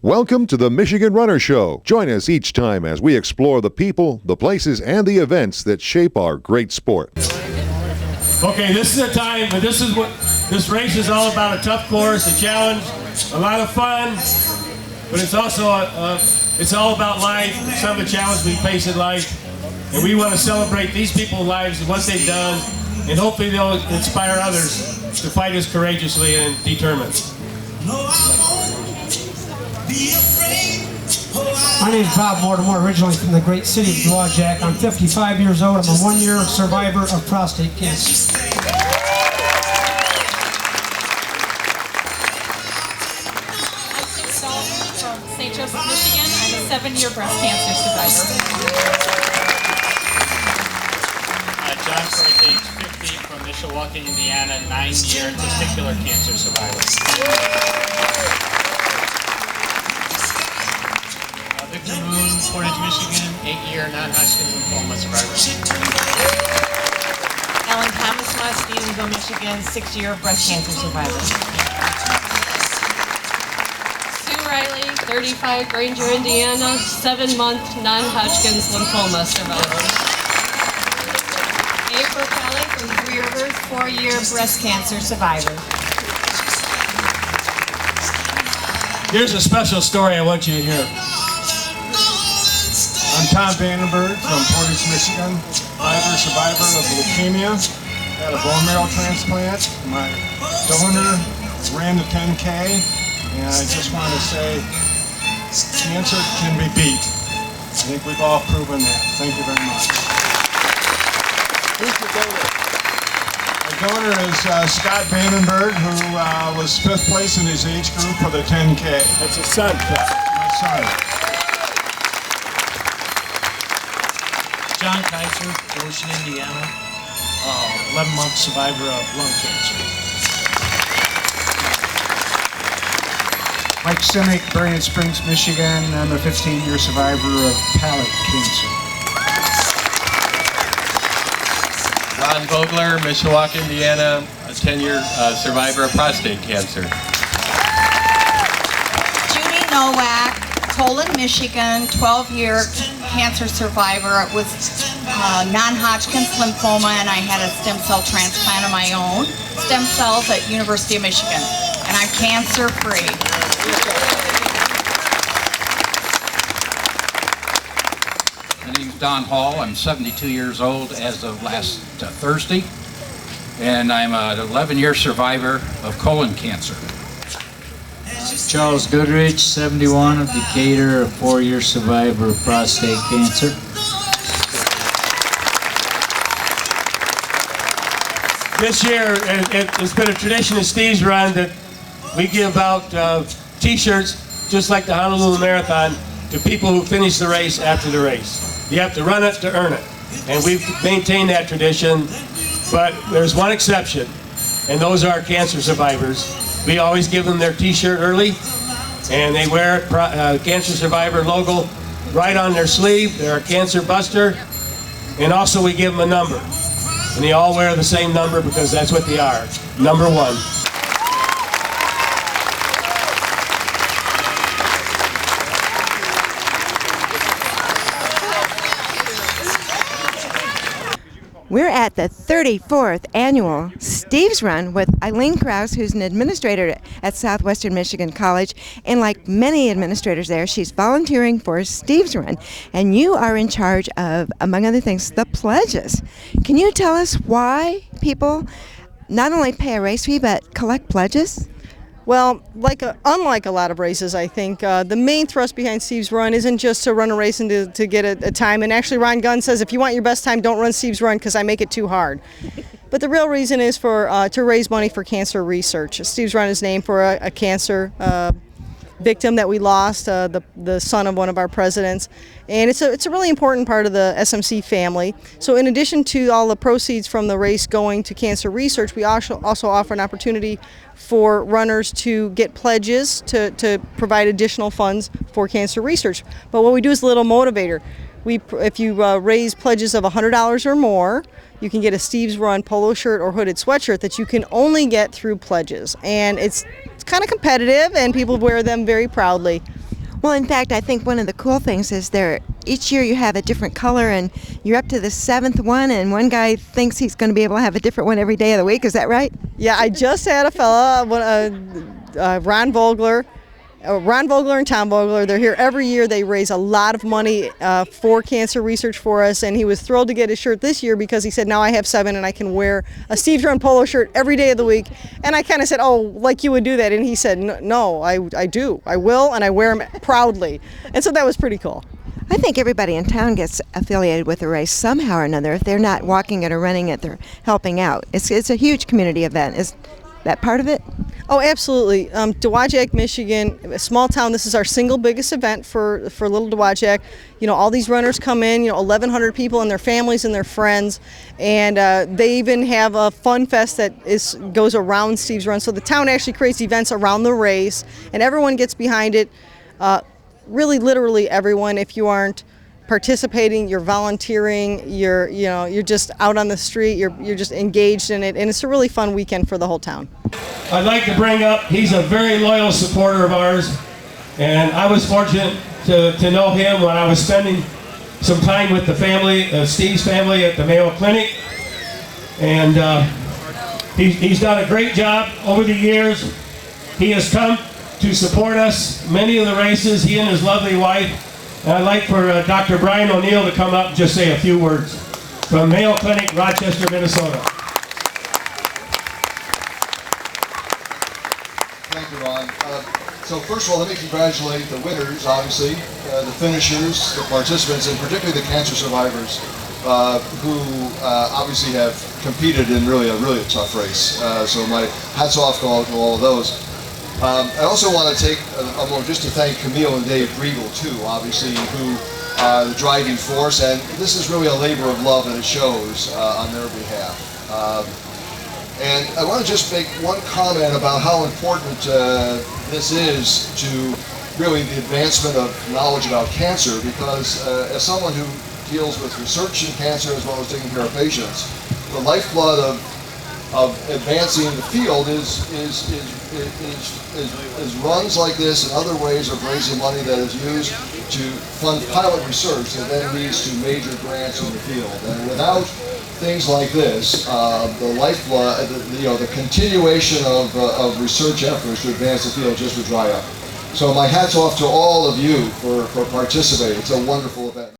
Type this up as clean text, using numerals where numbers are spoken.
Welcome to the Michigan Runner Show. Join us each time as we explore the people, the places, and the events that shape our great sport. Okay, this is a time, but this is what this race is all about: a tough course, a challenge, a lot of fun, but it's also it's all about life, some of the challenges we face in life, and we want to celebrate these people's lives and what they've done, and hopefully they'll inspire others to fight as courageously and determined. My name is Bob Mortimer, originally from the great city of Dowagiac. I'm 55 years old. I'm a one-year survivor of prostate cancer. From St. Joseph, Michigan. I'm a 7-year breast cancer survivor. John Price, age 50, from Mishawaka, Indiana, 9-year testicular cancer survivor. Victor Moon, Portage, Michigan, 8-year non-Hodgkin lymphoma survivor. Ellen Thomas, Stevensville, Michigan, 6-year breast cancer survivor. Sue Riley, 35, Granger, Indiana, 7-month non-Hodgkin's lymphoma survivor. April Kelly from Three Rivers, 4-year breast cancer survivor. Here's a special story I want you to hear. I'm Tom Vandenberg from Portage, Michigan, survivor of leukemia. Had a bone marrow transplant. My donor ran the 10K, and I just want to say, cancer can be beat. I think we've all proven that. Thank you very much. Who's the donor? The donor is Scott Vandenberg, who was 5th place in his age group for the 10K. That's his son. My son. John Kaiser, Goshen, Indiana, 11-month survivor of lung cancer. Mike Simic, Berrien Springs, Michigan. I'm a 15-year survivor of palate cancer. Ron Vogler, Mishawaka, Indiana, a 10-year survivor of prostate cancer. Judy Nowak, Poland, Michigan, 12-year cancer survivor with non-Hodgkin's lymphoma, and I had a stem cell transplant of my own, stem cells at University of Michigan, and I'm cancer-free. My name's Don Hall. I'm 72 years old as of last Thursday, and I'm an 11-year survivor of colon cancer. Charles Goodrich, 71, of Decatur, a 4-year survivor of prostate cancer. This year, it's been a tradition at Steve's Run that we give out T-shirts, just like the Honolulu Marathon, to people who finish the race after the race. You have to run it to earn it. And we've maintained that tradition, but there's one exception, and those are cancer survivors. We always give them their T-shirt early, and they wear Cancer Survivor logo right on their sleeve. They're a cancer buster, and also we give them a number. And they all wear the same number because that's what they are, number 1. We're at the 34th annual Steve's Run with Eileen Krause, who's an administrator at Southwestern Michigan College. And like many administrators there, she's volunteering for Steve's Run. And you are in charge of, among other things, the pledges. Can you tell us why people not only pay a race fee, but collect pledges? Well, unlike a lot of races, I think the main thrust behind Steve's Run isn't just to run a race and to get a time. And actually, Ron Gunn says, if you want your best time, don't run Steve's Run because I make it too hard. But the real reason is to raise money for cancer research. Steve's Run is named for a cancer victim that we lost, the son of one of our presidents. And it's a really important part of the SMC family. So in addition to all the proceeds from the race going to cancer research, we also offer an opportunity for runners to get pledges to provide additional funds for cancer research. But what we do is a little motivator. If you raise pledges of $100 or more, you can get a Steve's Run polo shirt or hooded sweatshirt that you can only get through pledges. And it's kind of competitive, and people wear them very proudly. Well, in fact, I think one of the cool things is each year you have a different color, and you're up to the 7th one, and one guy thinks he's going to be able to have a different one every day of the week. Is that right? Yeah, I just had a fella, Ron Vogler and Tom Vogler. They're here every year. They raise a lot of money for cancer research for us, and he was thrilled to get his shirt this year because he said, now I have 7 and I can wear a Steve's Run polo shirt every day of the week. And I kind of said, oh, like you would do that. And he said, no, I do. I will, and I wear them proudly. And so that was pretty cool. I think everybody in town gets affiliated with the race somehow or another. If they're not walking it or running it, they're helping out. It's a huge community event. Is that part of it? Oh, absolutely. Dowagiac, Michigan, a small town. This is our single biggest event for Little Dowagiac. You know, all these runners come in, 1,100 people and their families and their friends, and they even have a fun fest that goes around Steve's Run. So the town actually creates events around the race, and everyone gets behind it. Really, literally everyone. If you aren't participating, you're volunteering, you're just out on the street, you're just engaged in it, and it's a really fun weekend for the whole town. I'd like to bring up, he's a very loyal supporter of ours, and I was fortunate to know him when I was spending some time with the family, Steve's family at the Mayo Clinic, and he's done a great job over the years. He has come to support us many of the races, he and his lovely wife. And I'd like for Dr. Brian O'Neill to come up and just say a few words from Mayo Clinic, Rochester, Minnesota. Thank you, Ron. So first of all, let me congratulate the winners, obviously, the finishers, the participants, and particularly the cancer survivors who obviously have competed in really a tough race. So my hats off to all of those. I also want to take a moment just to thank Camille and Dave Briegel, too, obviously, who are the driving force, and this is really a labor of love, and it shows on their behalf. And I want to just make one comment about how important this is to really the advancement of knowledge about cancer, because as someone who deals with research in cancer as well as taking care of patients, the lifeblood of advancing the field is runs like this and other ways of raising money that is used to fund pilot research that then leads to major grants in the field. And without things like this, the lifeblood, the continuation of research efforts to advance the field just would dry up. So my hat's off to all of you for participating. It's a wonderful event.